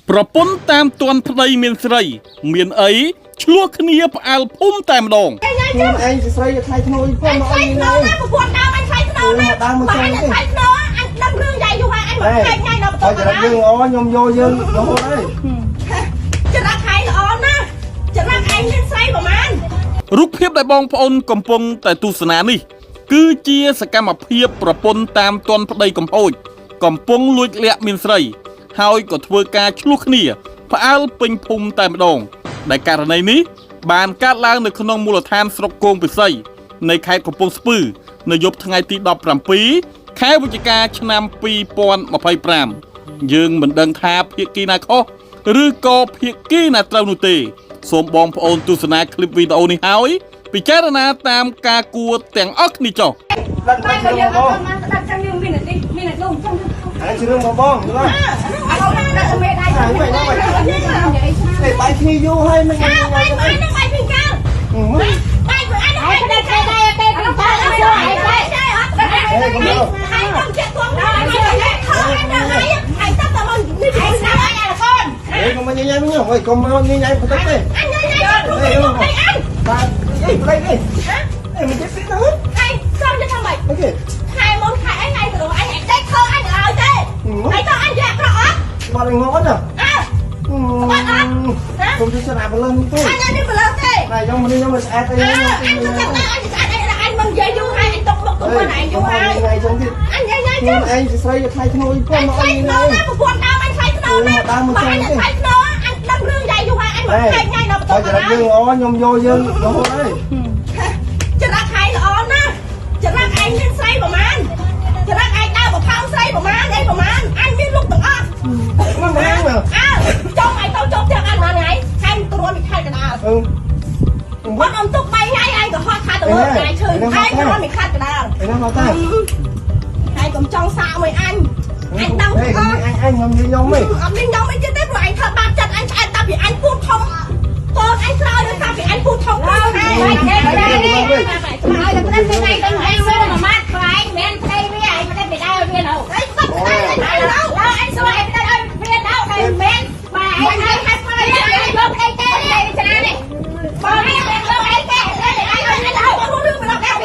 ប្រពន្ធតាមទាន់ប្តីមានស្រីមានអីឆ្លោះគ្នាផ្អើលភូមិតែម្ដងខ្ញុំឯងស្រីថ្លៃធ្នូផងមកអីណាប្រពន្ធដើមអញថ្លៃធ្នូណាដើមមកចឹងថ្លៃធ្នូអញដឹងរឿងយាយយូរហើយអញមកខែថ្ងៃដល់បន្ទប់យើងអូខ្ញុំយកយើងរហូតហើយចរិតខែល្អណាស់ចរិតឯងមានស្រីប្រហែលរូបភាពដែលបងប្អូនកំពុងតែទស្សនានេះគឺជាសកម្មភាពប្រពន្ធតាមទាន់ប្តីកំហូចកំពុងលួចលាក់មានស្រីហើយក៏ធ្វើការឆ្លោះគ្នាផ្អើលពេញភូមិតែម្ដងដែលករណីនេះបានកើតឡើងនៅក្នុងមូលដ្ឋានស្រុកគោងពិសីនៃខេត្តកំពង់ស្ពឺនៅយប់ថ្ងៃទី17ខែវិច្ឆិកាឆ្នាំ2025យើងមិនដឹងថាភាគីណាខុសឬក៏ភាគីណាត្រូវនោះទេសូមបងប្អូនទស្សនាคลิปវីដេអូនេះហើយពិចារណាតាមការគួរទាំងអស់គ្នាចុះដាក់យើងដាក់ចាំយើងមាននេះមានលំចាំហើយជឿមកបងយល់អត់ដាក់មេដៃហើយបាយគ្នាយូរហើយមិនបាយបាយពីកាបាយពីអញហើយតែតែតែតែអត់ហើយខ្ញុំចិត្តគំហើយហើយតាតមកនេះហើយស្ដាប់អញអាកូនកុំញ៉ៃញ៉ៃវិញហើយកុំមកញ៉ៃញ៉ៃបន្តិចទេអញញ៉ៃញ៉ៃអញបាទអីប្រេងនេះអេមិនចេះពីទៅហើយសំទៅធ្វើម៉េចអូខេខែមុនខែអីថ្ងៃទៅអញតែខើអញឲ្យទេហើយតើអញយកប្រអត់មកងងអត់ណាបាត់អត់ខ្ញុំជិះស្នាបលឹងទៅអញនេះបលឹងទេហើយខ្ញុំនេះខ្ញុំមិនស្អាតទេអញចាំអញស្អាតអញមិននិយាយយូរហើយអញຕົកមកទៅខ្លួនឯងយូរហើយថ្ងៃចឹងទៀតអញញ៉ៃញ៉ៃចឹងអញស្រីថ្លៃធ្នូផងមកអីណាប្រពន្ធដើមអញថ្លៃធ្នូណាដើមមកចឹងទេថ្លៃធ្នូអញដឹងរឿងយាយយូរហើយអញមកខែថ្ងៃដល់បន្ទប់យើងអូខ្ញុំយកយើងរហូតហើយចរិតខែល្អណាស់ចរិតឯងមានស្រីប្រហែលចរិតឯងដើរបផោងស្រីប្រហែលអីប្រហែលអញមានลูกទាំងអស់មិនមែនចុងឯងទៅចុងទាំងអស់មួយថ្ងៃខែត្រួតមួយខែកណ្ដាលអត់អំទុក3ថ្ងៃឯងក៏ហត់ខាតទៅមើលថ្ងៃឈឺឯងត្រួតមួយខែកណ្ដាលឯណាមកតាឯងកុំចង់សាកមួយអញដឹងអញខ្ញុំនិយាយខ្ញុំទេអត់មានខ្ញុំអីទៀតទេព្រោះឯងធ្វើបាបចិត្តអញឆ្អែតតាពីអញពូធំកូនអញក្រោយដល់តាពីអញពូធំទៅហើយហើយតែប្រទេសថ្ងៃដល់ឯងមើលមួយម៉ាត់ខ្លាញ់មិនផ្ទៃវាឯងមិនได้ឲ្យវានៅឯងសុខតែដល់ឯងសួរឯងមិនได้ឲ្យវានៅតែមិនបាទឯងឲ្យហាត់មកឯងយកផ្ទៃទេឯងច្រានេះបងឯងយកអីទេឯងឲ្យទៅបងរឿងមិនដល់ឯង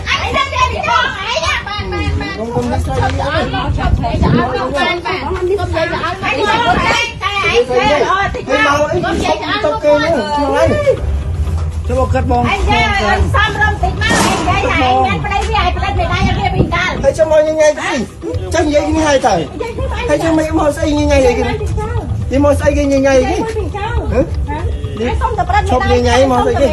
អញដឹងតែពីបងឯងបាទខ្ញុំមិនស្គាល់ទេអត់ឆាប់ទេចាអត់បានបាទខ្ញុំនិយាយទៅអត់តែឯងតែឯងអូតិចមកខ្ញុំនិយាយទៅអត់ទៅគេហ្នឹងហ្នឹងចូលកាត់បងអញសំរំតិចមកឯងនិយាយថាឯងមានប្តីវាឲ្យប្តីវាដៃឲ្យវាពីកាលហើយចាំមកញ៉ៃស្អីចាំនិយាយនេះហើយទៅហើយចាំមកស្អីញ៉ៃអីគេនិយាយមកស្អីគេញ៉ៃគេហ៎នេះសុំតែប្តីឈប់ញ៉ៃមកស្អីគេ